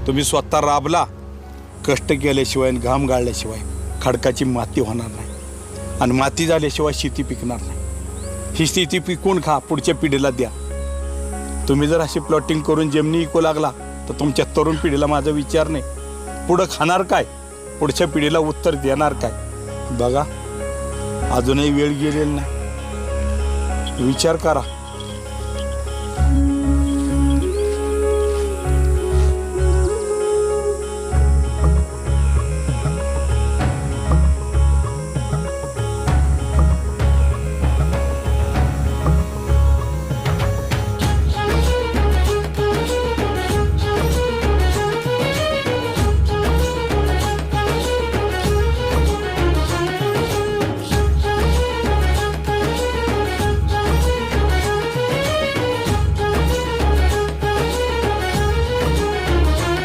तुम्ही स्वतः राबला, कष्ट केल्याशिवाय आणि घाम गाळल्याशिवाय खडकाची माती होणार नाही आणि माती झाल्याशिवाय शेती पिकणार नाही. ही शेती पिकून खा, पुढच्या पिढीला द्या. तुम्ही जर अशी प्लॉटिंग करून जमिनी इकू लागला तर तुमच्या तरुण पिढीला माझा विचार नाही. पुढं खाणार काय, पुढच्या पिढीला उत्तर देणार काय. बघा, अजूनही वेळ गेलेली नाही. विचार करा.